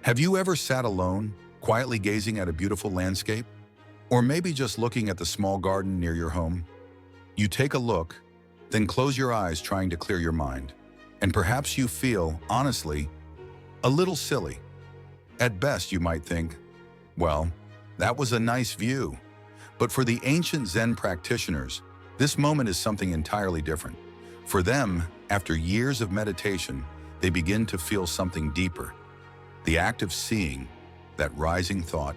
Have you ever sat alone, quietly gazing at a beautiful landscape? Or maybe just looking at the small garden near your home? You take a look, then close your eyes trying to clear your mind. And perhaps you feel, honestly, a little silly. At best, you might think, well, that was a nice view. But for the ancient Zen practitioners, this moment is something entirely different. For them, after years of meditation, they begin to feel something deeper. The act of seeing, that rising thought,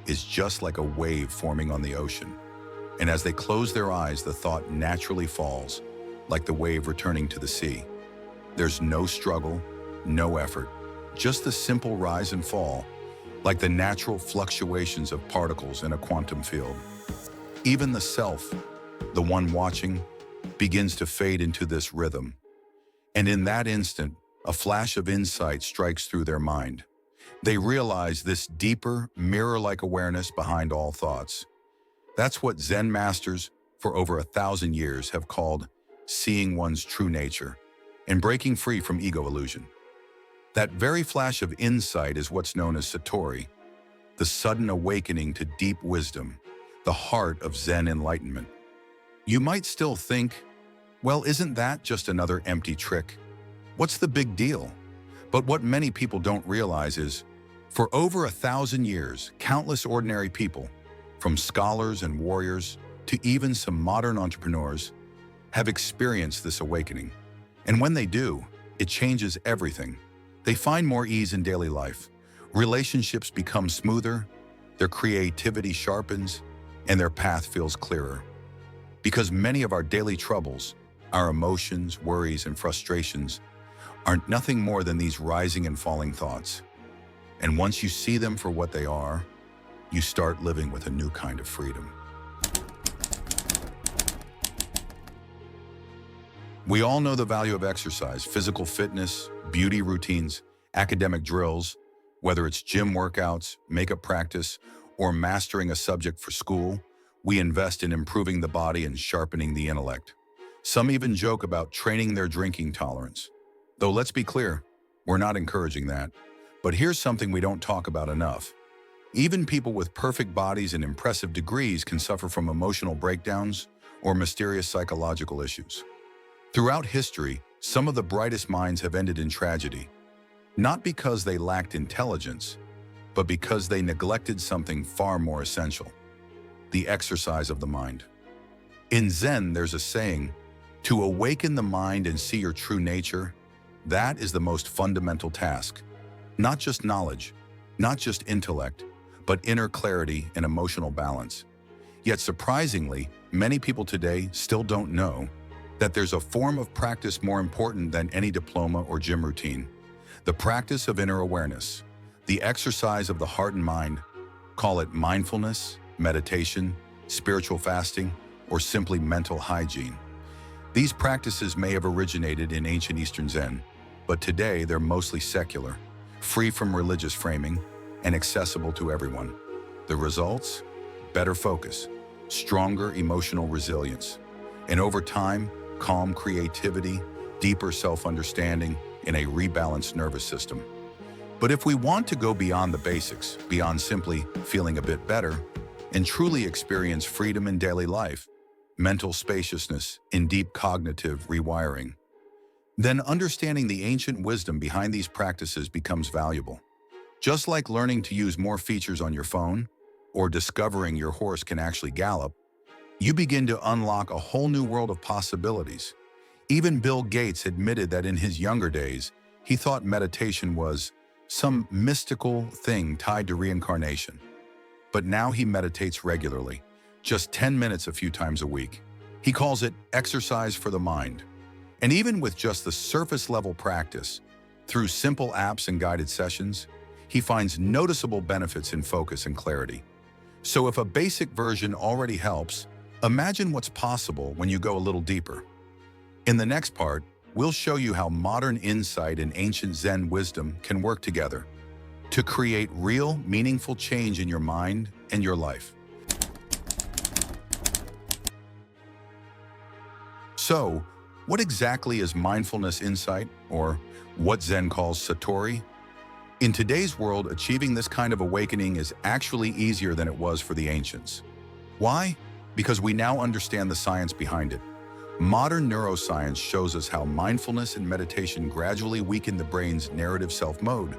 is just like a wave forming on the ocean. And as they close their eyes, the thought naturally falls, like the wave returning to the sea. There's no struggle, no effort, just the simple rise and fall, like the natural fluctuations of particles in a quantum field. Even the self, the one watching, begins to fade into this rhythm. And in that instant, a flash of insight strikes through their mind. They realize this deeper, mirror-like awareness behind all thoughts. That's what Zen masters for over 1,000 years have called seeing one's true nature and breaking free from ego illusion. That very flash of insight is what's known as Satori, the sudden awakening to deep wisdom, the heart of Zen enlightenment. You might still think, well, isn't that just another empty trick? What's the big deal? But what many people don't realize is, for over 1,000 years, countless ordinary people, from scholars and warriors to even some modern entrepreneurs, have experienced this awakening. And when they do, it changes everything. They find more ease in daily life. Relationships become smoother, their creativity sharpens, and their path feels clearer. Because many of our daily troubles, our emotions, worries, and frustrations, are nothing more than these rising and falling thoughts. And once you see them for what they are, you start living with a new kind of freedom. We all know the value of exercise, physical fitness, beauty routines, academic drills, whether it's gym workouts, makeup practice, or mastering a subject for school. We invest in improving the body and sharpening the intellect. Some even joke about training their drinking tolerance. Though let's be clear, we're not encouraging that. But here's something we don't talk about enough. Even people with perfect bodies and impressive degrees can suffer from emotional breakdowns or mysterious psychological issues. Throughout history, some of the brightest minds have ended in tragedy, not because they lacked intelligence, but because they neglected something far more essential: the exercise of the mind. In Zen, there's a saying, to awaken the mind and see your true nature, that is the most fundamental task. Not just knowledge, not just intellect, but inner clarity and emotional balance. Yet surprisingly, many people today still don't know that there's a form of practice more important than any diploma or gym routine: the practice of inner awareness, the exercise of the heart and mind. Call it mindfulness, meditation, spiritual fasting, or simply mental hygiene. These practices may have originated in ancient Eastern Zen, but today they're mostly secular, free from religious framing, and accessible to everyone. The results? Better focus, stronger emotional resilience, and over time, calm creativity, deeper self-understanding, and a rebalanced nervous system. But if we want to go beyond the basics, beyond simply feeling a bit better, and truly experience freedom in daily life, mental spaciousness, and deep cognitive rewiring, then understanding the ancient wisdom behind these practices becomes valuable. Just like learning to use more features on your phone, or discovering your horse can actually gallop, you begin to unlock a whole new world of possibilities. Even Bill Gates admitted that in his younger days, he thought meditation was some mystical thing tied to reincarnation. But now he meditates regularly, just 10 minutes a few times a week. He calls it exercise for the mind. And even with just the surface-level practice, through simple apps and guided sessions, he finds noticeable benefits in focus and clarity. So if a basic version already helps, imagine what's possible when you go a little deeper. In the next part, we'll show you how modern insight and ancient Zen wisdom can work together to create real, meaningful change in your mind and your life. So, what exactly is mindfulness insight, or what Zen calls Satori? In today's world, achieving this kind of awakening is actually easier than it was for the ancients. Why? Because we now understand the science behind it. Modern neuroscience shows us how mindfulness and meditation gradually weaken the brain's narrative self mode,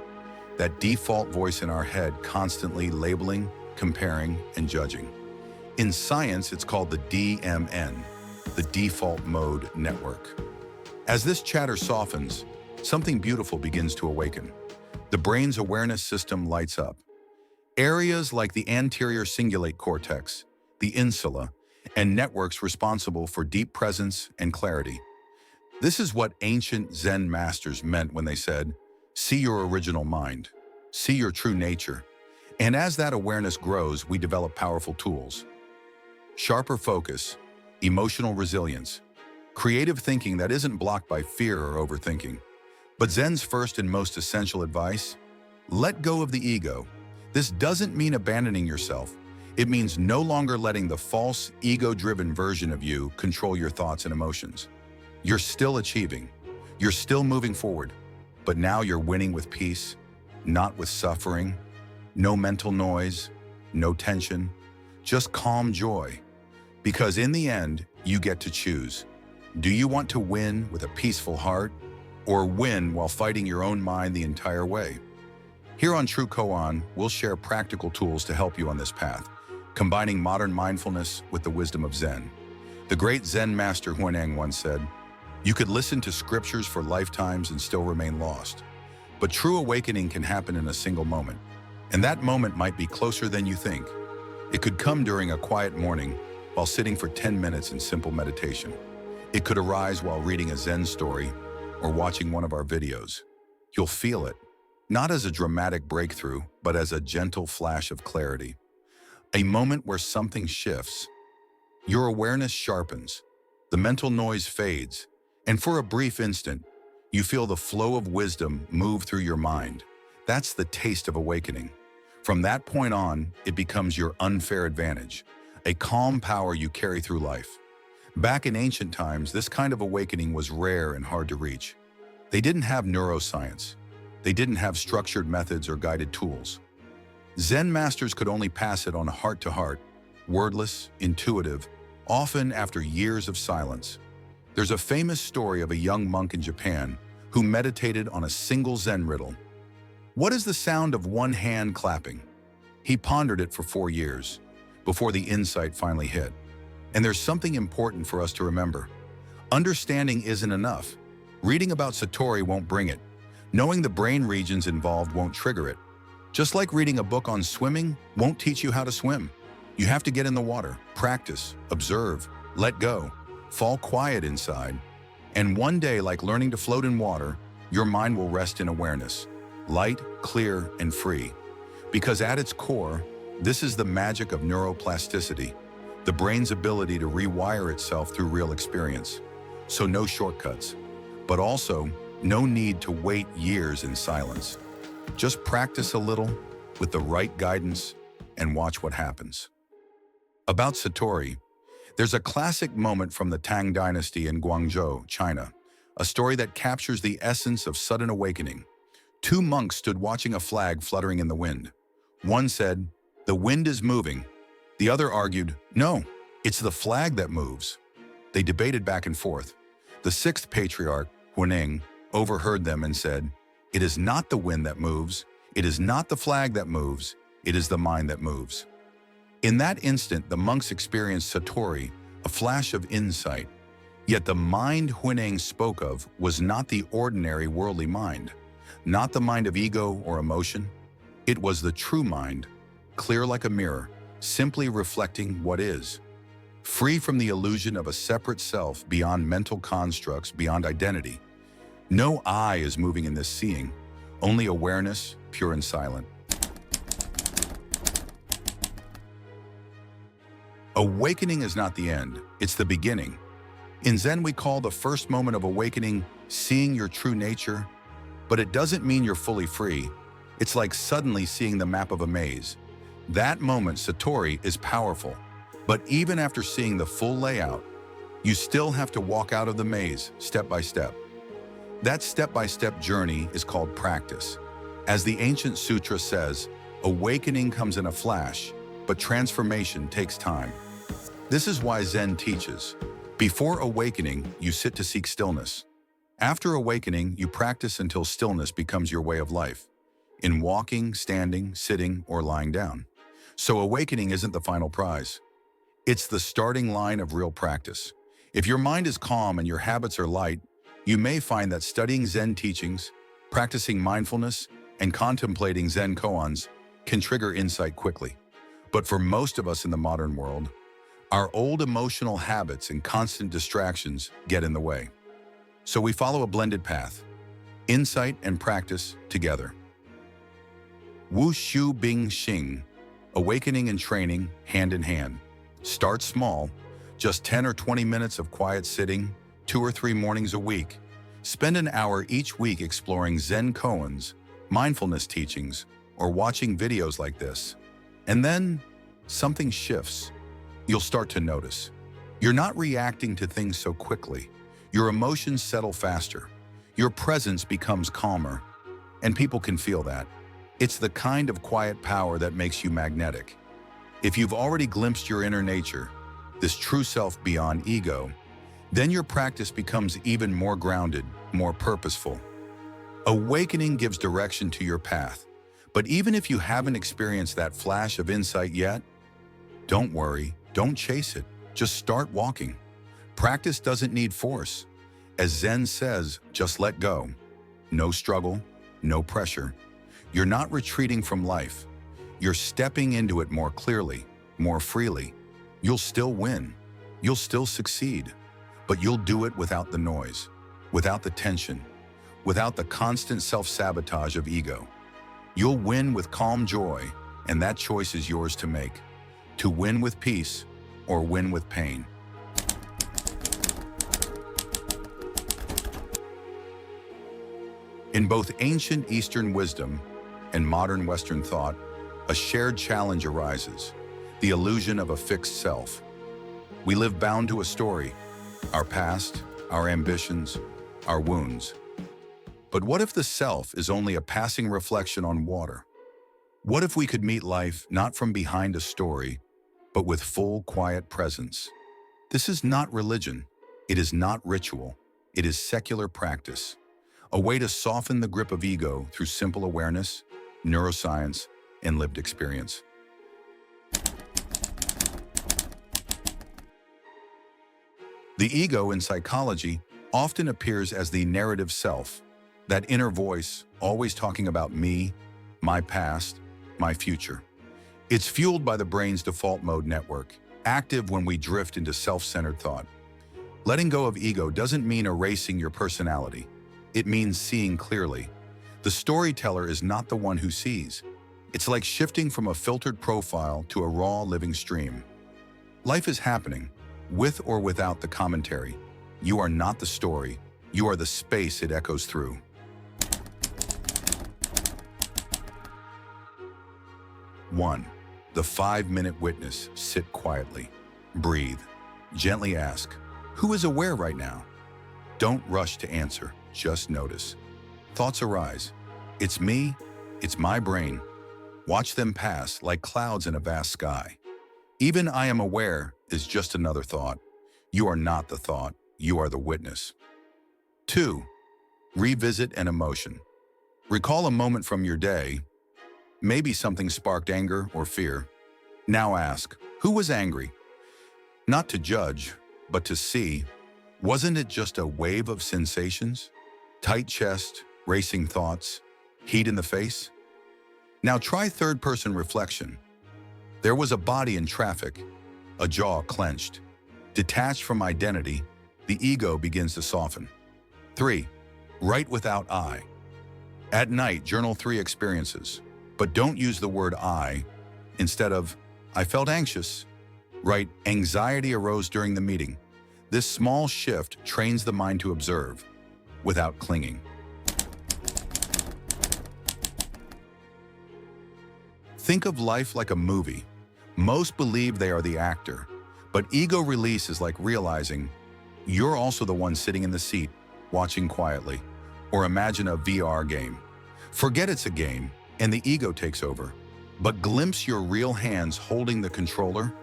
that default voice in our head constantly labeling, comparing, and judging. In science, it's called the DMN, the default mode network. As this chatter softens, something beautiful begins to awaken. The brain's awareness system lights up. Areas like the anterior cingulate cortex, the insula, and networks responsible for deep presence and clarity. This is what ancient Zen masters meant when they said, "See your original mind, see your true nature." And as that awareness grows, we develop powerful tools. Sharper focus, emotional resilience, creative thinking that isn't blocked by fear or overthinking. But Zen's first and most essential advice: let go of the ego. This doesn't mean abandoning yourself. It means no longer letting the false, ego-driven version of you control your thoughts and emotions. You're still achieving. You're still moving forward. But now you're winning with peace, not with suffering. No mental noise, no tension, just calm joy. Because in the end, you get to choose. Do you want to win with a peaceful heart, or win while fighting your own mind the entire way? Here on True Koan, we'll share practical tools to help you on this path, combining modern mindfulness with the wisdom of Zen. The great Zen master Huineng once said, "You could listen to scriptures for lifetimes and still remain lost. But true awakening can happen in a single moment. And that moment might be closer than you think. It could come during a quiet morning while sitting for 10 minutes in simple meditation. It could arise while reading a Zen story or watching one of our videos. You'll feel it, not as a dramatic breakthrough, but as a gentle flash of clarity. A moment where something shifts. Your awareness sharpens, the mental noise fades, and for a brief instant, you feel the flow of wisdom move through your mind. That's the taste of awakening. From that point on, it becomes your unfair advantage, a calm power you carry through life. Back in ancient times, this kind of awakening was rare and hard to reach. They didn't have neuroscience. They didn't have structured methods or guided tools. Zen masters could only pass it on heart-to-heart, wordless, intuitive, often after years of silence. There's a famous story of a young monk in Japan who meditated on a single Zen riddle. What is the sound of one hand clapping? He pondered it for 4 years, before the insight finally hit. And there's something important for us to remember. Understanding isn't enough. Reading about Satori won't bring it. Knowing the brain regions involved won't trigger it. Just like reading a book on swimming won't teach you how to swim. You have to get in the water, practice, observe, let go, fall quiet inside. And one day, like learning to float in water, your mind will rest in awareness, light, clear, and free. Because at its core, this is the magic of neuroplasticity, the brain's ability to rewire itself through real experience. So no shortcuts, but also no need to wait years in silence. Just practice a little with the right guidance and watch what happens. About Satori, there's a classic moment from the Tang Dynasty in Guangzhou, China, a story that captures the essence of sudden awakening. 2 monks stood watching a flag fluttering in the wind. One said, "The wind is moving." The other argued, "No, it's the flag that moves." They debated back and forth. The 6th patriarch, Huineng, overheard them and said, "It is not the wind that moves. It is not the flag that moves. It is the mind that moves." In that instant, the monks experienced Satori, a flash of insight. Yet the mind Huineng spoke of was not the ordinary worldly mind, not the mind of ego or emotion. It was the true mind, clear like a mirror, simply reflecting what is. Free from the illusion of a separate self, beyond mental constructs, beyond identity. No I is moving in this seeing, only awareness, pure and silent. Awakening is not the end, it's the beginning. In Zen, we call the first moment of awakening seeing your true nature, but it doesn't mean you're fully free. It's like suddenly seeing the map of a maze. That moment, Satori, is powerful, but even after seeing the full layout, you still have to walk out of the maze step by step. That step-by-step journey is called practice. As the ancient sutra says, awakening comes in a flash, but transformation takes time. This is why Zen teaches, before awakening, you sit to seek stillness. After awakening, you practice until stillness becomes your way of life, in walking, standing, sitting, or lying down. So awakening isn't the final prize. It's the starting line of real practice. If your mind is calm and your habits are light, you may find that studying Zen teachings, practicing mindfulness, and contemplating Zen koans can trigger insight quickly. But for most of us in the modern world, our old emotional habits and constant distractions get in the way. So we follow a blended path, insight and practice together. Wu Shu Bing Xing, awakening and training hand in hand. Start small, just 10 or 20 minutes of quiet sitting, 2 or 3 mornings a week. Spend an hour each week exploring Zen koans, mindfulness teachings, or watching videos like this. And then something shifts. You'll start to notice. You're not reacting to things so quickly. Your emotions settle faster. Your presence becomes calmer. And people can feel that. It's the kind of quiet power that makes you magnetic. If you've already glimpsed your inner nature, this true self beyond ego, then your practice becomes even more grounded, more purposeful. Awakening gives direction to your path. But even if you haven't experienced that flash of insight yet, don't worry, don't chase it. Just start walking. Practice doesn't need force. As Zen says, just let go. No struggle, no pressure. You're not retreating from life. You're stepping into it more clearly, more freely. You'll still win. You'll still succeed. But you'll do it without the noise, without the tension, without the constant self-sabotage of ego. You'll win with calm joy, and that choice is yours to make. To win with peace or win with pain. In both ancient Eastern wisdom and modern Western thought, a shared challenge arises, the illusion of a fixed self. We live bound to a story, our past, our ambitions, our wounds. But what if the self is only a passing reflection on water? What if we could meet life not from behind a story, but with full, quiet presence? This is not religion. It is not ritual. It is secular practice. A way to soften the grip of ego through simple awareness, neuroscience, and lived experience. The ego in psychology often appears as the narrative self, that inner voice always talking about me, my past, my future. It's fueled by the brain's default mode network, active when we drift into self-centered thought. Letting go of ego doesn't mean erasing your personality. It means seeing clearly. The storyteller is not the one who sees. It's like shifting from a filtered profile to a raw living stream. Life is happening, with or without the commentary. You are not the story. You are the space it echoes through. One, the 5-minute witness. Sit quietly. Breathe. Gently ask, who is aware right now? Don't rush to answer. Just notice. Thoughts arise. It's me. It's my brain. Watch them pass like clouds in a vast sky. Even I am aware is just another thought. You are not the thought. You are the witness. 2. Revisit an emotion. Recall a moment from your day. Maybe something sparked anger or fear. Now ask, who was angry? Not to judge, but to see. Wasn't it just a wave of sensations? Tight chest, racing thoughts, heat in the face? Now try third-person reflection. There was a body in traffic, a jaw clenched. Detached from identity, the ego begins to soften. 3. Write without I. At night, journal 3 experiences, but don't use the word I. Instead of, I felt anxious, write, anxiety arose during the meeting. This small shift trains the mind to observe, without clinging. Think of life like a movie. Most believe they are the actor, but ego release is like realizing you're also the one sitting in the seat, watching quietly. Or imagine a VR game. Forget it's a game and the ego takes over, but glimpse your real hands holding the controller,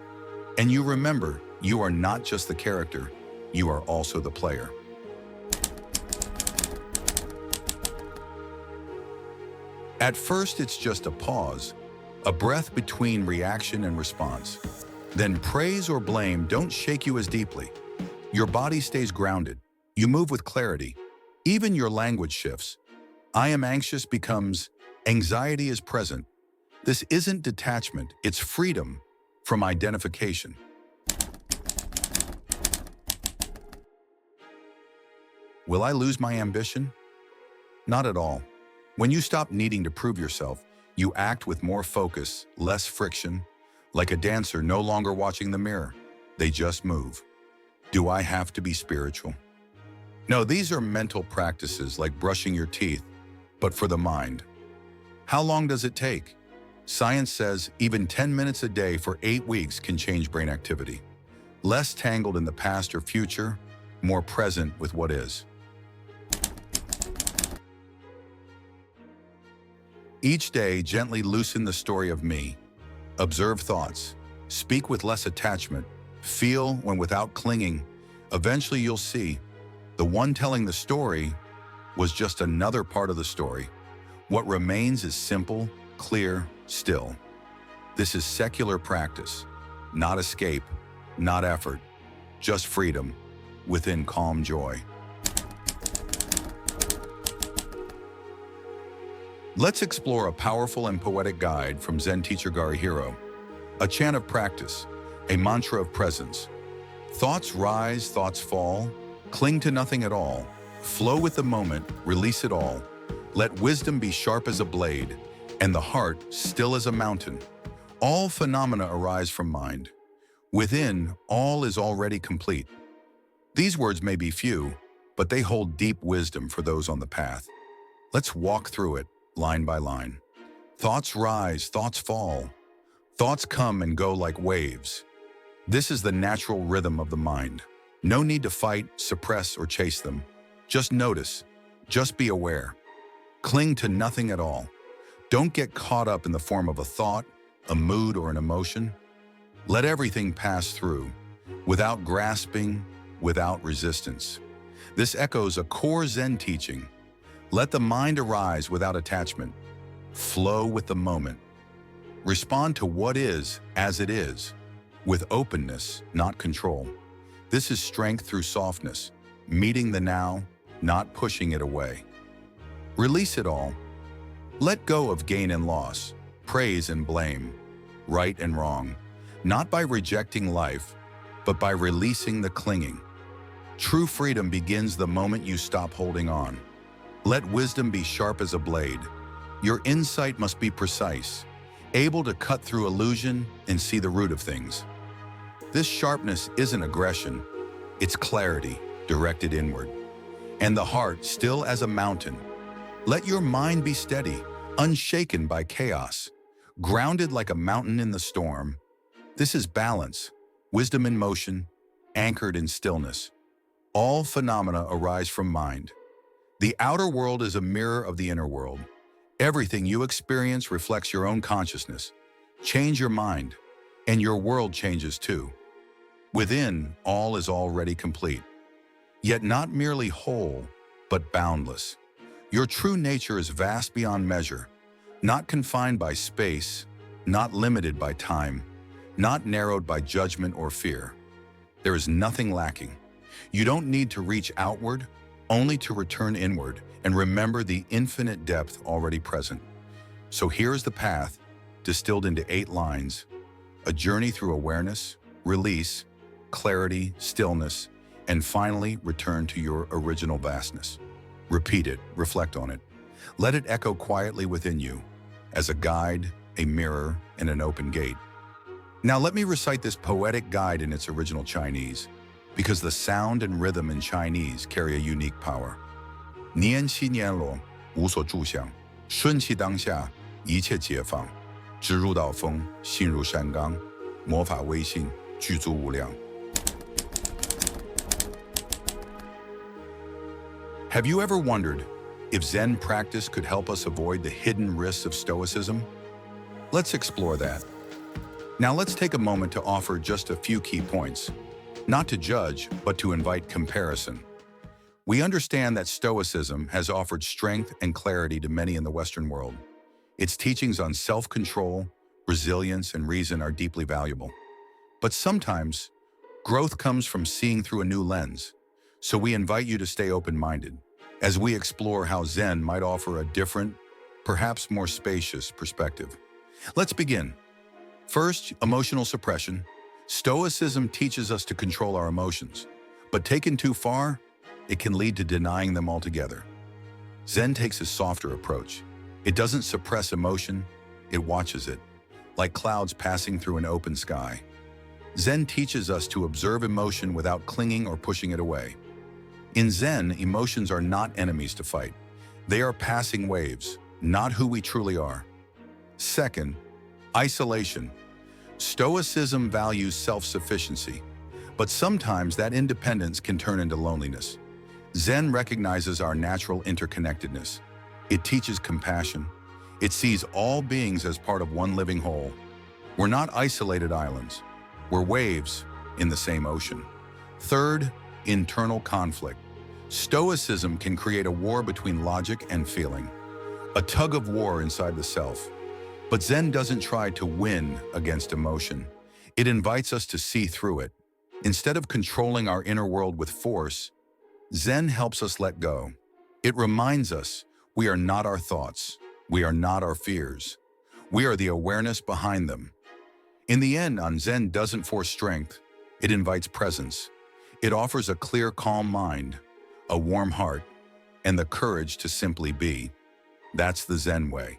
and you remember you are not just the character, you are also the player. At first, it's just a pause, a breath between reaction and response. Then praise or blame don't shake you as deeply. Your body stays grounded. You move with clarity. Even your language shifts. I am anxious becomes anxiety is present. This isn't detachment, it's freedom from identification. Will I lose my ambition? Not at all. When you stop needing to prove yourself, you act with more focus, less friction, like a dancer no longer watching the mirror. They just move. Do I have to be spiritual? No, these are mental practices like brushing your teeth, but for the mind. How long does it take? Science says even 10 minutes a day for 8 weeks can change brain activity. Less tangled in the past or future, more present with what is. Each day, gently loosen the story of me. Observe thoughts. Speak with less attachment. Feel when without clinging. Eventually you'll see the one telling the story was just another part of the story. What remains is simple, clear, still. This is secular practice, not escape, not effort, just freedom within calm joy. Let's explore a powerful and poetic guide from Zen teacher Ihiro. A chant of practice, a mantra of presence. Thoughts rise, thoughts fall. Cling to nothing at all. Flow with the moment, release it all. Let wisdom be sharp as a blade, and the heart still as a mountain. All phenomena arise from mind. Within, all is already complete. These words may be few, but they hold deep wisdom for those on the path. Let's walk through it, line by line. Thoughts rise, thoughts fall. Thoughts come and go like waves. This is the natural rhythm of the mind. No need to fight, suppress, or chase them. Just notice. Just be aware. Cling to nothing at all. Don't get caught up in the form of a thought, a mood, or an emotion. Let everything pass through, without grasping, without resistance. This echoes a core Zen teaching. Let the mind arise without attachment. Flow with the moment. Respond to what is as it is, with openness, not control. This is strength through softness, meeting the now, not pushing it away. Release it all. Let go of gain and loss, praise and blame, right and wrong, not by rejecting life, but by releasing the clinging. True freedom begins the moment you stop holding on. Let wisdom be sharp as a blade. Your insight must be precise, able to cut through illusion and see the root of things. This sharpness isn't aggression, it's clarity directed inward. And the heart still as a mountain. Let your mind be steady, unshaken by chaos, grounded like a mountain in the storm. This is balance, wisdom in motion, anchored in stillness. All phenomena arise from mind. The outer world is a mirror of the inner world. Everything you experience reflects your own consciousness. Change your mind, and your world changes too. Within, all is already complete. Yet not merely whole, but boundless. Your true nature is vast beyond measure, not confined by space, not limited by time, not narrowed by judgment or fear. There is nothing lacking. You don't need to reach outward, only to return inward and remember the infinite depth already present. So here's the path, distilled into 8 lines, a journey through awareness, release, clarity, stillness, and finally return to your original vastness. Repeat it, reflect on it. Let it echo quietly within you, as a guide, a mirror, and an open gate. Now let me recite this poetic guide in its original Chinese, because the sound and rhythm in Chinese carry a unique power. 年息年罗，无所住想，顺其当下，一切解放，直入道风，心如山冈，魔法微信，具足无量。Have you ever wondered, if Zen practice could help us avoid the hidden risks of Stoicism? Let's explore that. Now let's take a moment to offer just a few key points, not to judge, but to invite comparison. We understand that Stoicism has offered strength and clarity to many in the Western world. Its teachings on self-control, resilience, and reason are deeply valuable. But sometimes, growth comes from seeing through a new lens. So we invite you to stay open-minded as we explore how Zen might offer a different, perhaps more spacious perspective. Let's begin. First, emotional suppression. Stoicism teaches us to control our emotions, but taken too far, it can lead to denying them altogether. Zen takes a softer approach. It doesn't suppress emotion, it watches it, like clouds passing through an open sky. Zen teaches us to observe emotion without clinging or pushing it away. In Zen, emotions are not enemies to fight. They are passing waves, not who we truly are. Second, isolation. Stoicism values self-sufficiency, but sometimes that independence can turn into loneliness. Zen recognizes our natural interconnectedness. It teaches compassion. It sees all beings as part of one living whole. We're not isolated islands. We're waves in the same ocean. Third, internal conflict. Stoicism can create a war between logic and feeling, a tug of war inside the self. But Zen doesn't try to win against emotion. It invites us to see through it. Instead of controlling our inner world with force, Zen helps us let go. It reminds us we are not our thoughts. We are not our fears. We are the awareness behind them. In the end, Zen doesn't force strength. It invites presence. It offers a clear, calm mind, a warm heart, and the courage to simply be. That's the Zen way.